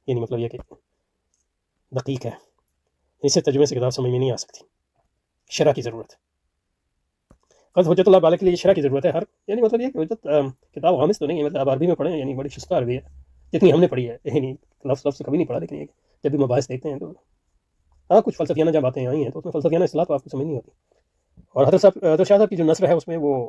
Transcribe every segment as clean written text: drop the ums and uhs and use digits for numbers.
یعنی مطلب یہ کہ دقیق ہے، اس سے ترجمے سے کتاب سمجھ میں نہیں آ سکتی. شرح کی ضرورت ہے. حجت اللہ بالغ کے لیے شرح کی ضرورت ہے. ہر یعنی مطلب یہ کہ کتاب غامض تو نہیں ہے، مطلب آپ عربی میں پڑھیں، یعنی بڑی شستہ عربی ہے جتنی ہم نے پڑھی ہے، یعنی لفظ سے کبھی نہیں پڑھا، لیکن جب بھی مباحث دیکھتے ہیں تو ہاں کچھ فلسفیانہ جب باتیں آئی ہیں تو اس میں فلسفیانہ اصطلاح تو آپ کو سمجھ نہیں ہوتی. اور حضرت شاہ صاحب کی جو نثر ہے اس میں وہ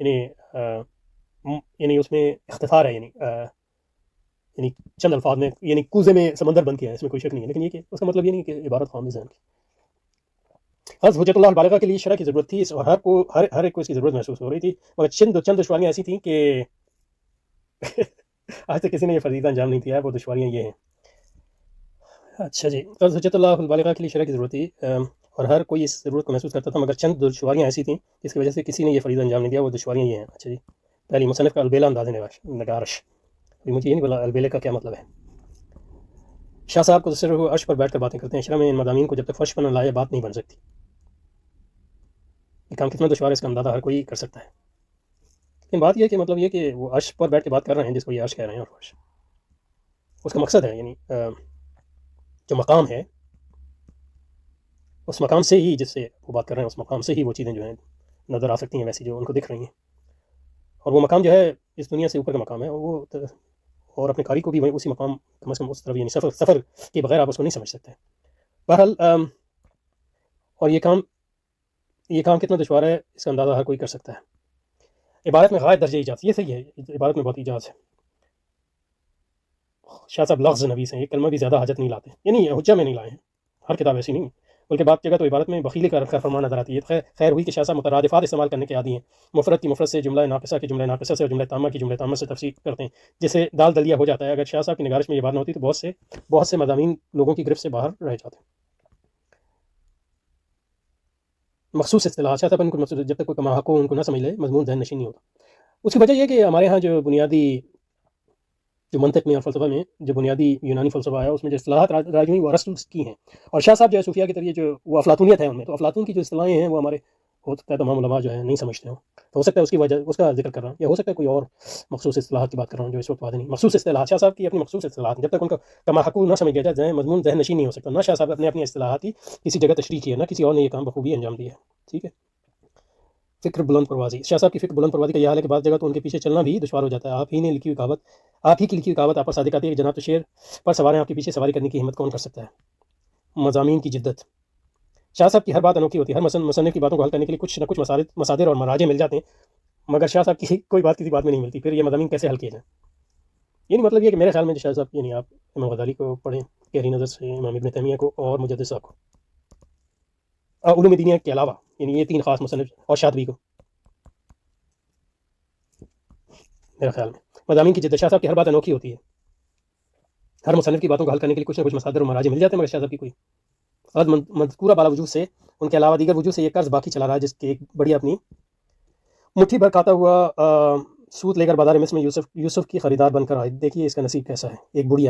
یعنی اس میں اختصار ہے، یعنی چند الفاظ میں یعنی کوزے میں سمندر بند کیا ہے، اس میں کوئی شک نہیں ہے، لیکن یہ کہ اس کا مطلب یہ نہیں کہ عبارت خامز ہے ان کی. حضرت حجت اللہ البالغہ کے لیے شرح کی ضرورت تھی، اور ہر ایک کو اس کی ضرورت محسوس ہو رہی تھی، مگر چند دشواریاں ایسی تھیں کہ آج تک کسی نے یہ فریضہ انجام نہیں دیا ہے. وہ دشواریاں یہ ہیں. اچھا جی، حضرت حجت اللہ البالغہ کے لیے شرح کی ضرورت تھی، اور ہر کوئی اس ضرورت کو محسوس کرتا تھا، مگر چند دشواریاں ایسی تھیں جس کی وجہ سے کسی نے یہ فریضہ انجام نہیں دیا. وہ دشواریاں یہ ہیں. اچھا جی، پہلی مصنف کا البیلہ انداز نگارش. مجھے یہ نہیں بولا البیلے کا کیا مطلب ہے. شاہ صاحب کو صرف عرش پر بیٹھ کر باتیں کرتے ہیں. شرح میں ان مضامین کو جب تک فرش پر نہ لائے بات نہیں بن سکتی. یہ کام کتنا دشوار ہے اس کا اندازہ ہر کوئی کر سکتا ہے، لیکن بات یہ کہ مطلب یہ کہ وہ عرش پر بیٹھ کے بات کر رہے ہیں جس کو یہ عرش کہہ رہے ہیں، اور فرش اس کا مقصد ہے، یعنی جو مقام ہے اس مقام سے ہی، جس سے وہ بات کر رہے ہیں اس مقام سے ہی وہ چیزیں جو ہیں نظر آ سکتی ہیں ویسی جو ان کو دکھ رہی ہیں. اور وہ مقام جو ہے اس دنیا سے اوپر کا مقام ہے، وہ اور اپنے قاری کو بھی اسی مقام کم از کم اس طرف، یعنی سفر کے بغیر آپ اس کو نہیں سمجھ سکتے. بہرحال اور یہ کام کتنا دشوار ہے اس کا اندازہ ہر کوئی کر سکتا ہے. عبارت میں غائب درجہ ایجاز، یہ صحیح ہے، عبارت میں بہت ایجاز ہے. شاہ صاحب لفظ نویس ہیں، یہ کلمہ بھی زیادہ حاجت نہیں لاتے، یعنی حجہ میں نہیں لائے ہیں، ہر کتاب ایسی نہیں، بلکہ بعض جگہ تو عبارت میں بخیلی کا فرمان نظر آتی ہے. خیر ہوئی کہ شاہ صاحب مترادفات استعمال کرنے کے عادی ہیں. مفرد کی مفرد سے، جملہ ناقصہ کی جملہ ناقصہ سے، اور جملہ تامہ کی جملہ تامہ سے تفسیر کرتے ہیں، جس سے دال دلیا ہو جاتا ہے. اگر شاہ صاحب کی نگارش میں یہ بات نہ ہوتی تو بہت سے مضامین لوگوں کی گرفت سے باہر رہ جاتے. مخصوص اصطلاحات، شاہ صاحب ان کو مخصوص، جب تک کوئی کما حق ہو ان کو نہ سمجھ لے مضمون ذہن نشین نہیں ہوتا. اس کی وجہ یہ کہ ہمارے ہاں جو بنیادی جو منطق میں اور فلسفہ میں جو بنیادی یونانی فلسفہ ہے اس میں جو اصطلاحات راج ہوئی وہ ارسطو کی ہیں، اور شاہ صاحب جو ہے صوفیہ کے ذریعے جو وہ افلاطونیت ہے ان میں، تو افلاطون کی جو اصطلاحیں ہیں وہ ہمارے ہو سکتا ہے تمام علماء جو ہے نہیں سمجھتے ہوں، تو ہو سکتا ہے اس کی وجہ اس کا ذکر کر رہا ہوں، یا ہو سکتا ہے کوئی اور مخصوص اصطلاحات کی بات کر رہا ہوں جو اس وقت واضح نہیں. مخصوص اصطلاحات، شاہ صاحب کی اپنی مخصوص اصطلاحات، جب تک ان کا کما حقوق نہ سمجھ گیا جائے مضمون ذہن نشین نہیں ہو سکتا. نہ شاہ صاحب اپنی اصطلاحات ہی کسی جگہ تشریح کی ہے، نہ کسی اور نے یہ کام بخوبی انجام دیا ہے. ٹھیک ہے. فکر بلند پروازی، شاہ صاحب کی فکر بلند پروازی کا یہ حال ہے کہ بعض جگہ تو ان کے پیچھے چلنا بھی دشوار ہو جاتا ہے. آپ ہی کی لکھی ہوئی کہاوت آپ پر صادق آتی ہے کہ جناب تو شیر پر سوار ہیں، آپ کے پیچھے سواری کرنے کی ہمت کون کر سکتا ہے. مضامین کی جدت، شاہ صاحب کی ہر بات انوکھی ہوتی ہے. ہر مصنف کی باتوں کو حل کرنے کے لیے کچھ نہ کچھ مصادر اور مراجع مل جاتے ہیں، مگر شاہ صاحب کی کوئی بات کسی بات میں نہیں ملتی. پھر یہ مضامین کیسے حل کیے جائیں؟ یعنی مطلب یہ کہ میرے خیال میں شاہ صاحب، یعنی آپ امام غزالی کو پڑھیں گہری نظر سے، امام ابن تیمیہ کو، اور مجدد صاحب کو، علوم دینیہ کے علاوہ، یعنی یہ تین خاص مصنف، اور شاطبی کو. میرے خیال میں مضامین کی جدت، شاہ صاحب کی ہر بات انوکھی ہوتی ہے. ہر مصنف کی باتوں کو حل کرنے کے لیے کچھ نہ کچھ مصادر و مراجع مل جاتے ہیں، مگر شاہ صاحب کی کوئی مذکورہ بالا وجوہ سے، ان کے علاوہ دیگر وجوہ سے یہ قرض باقی چلا رہا ہے، جس کے ایک بڑی اپنی مٹھی بھر کھاتا ہوا سود لے کر بازار مصر میں یوسف کی خریدار بن کر آئے. دیکھیے اس کا نصیب کیسا ہے. ایک بڑی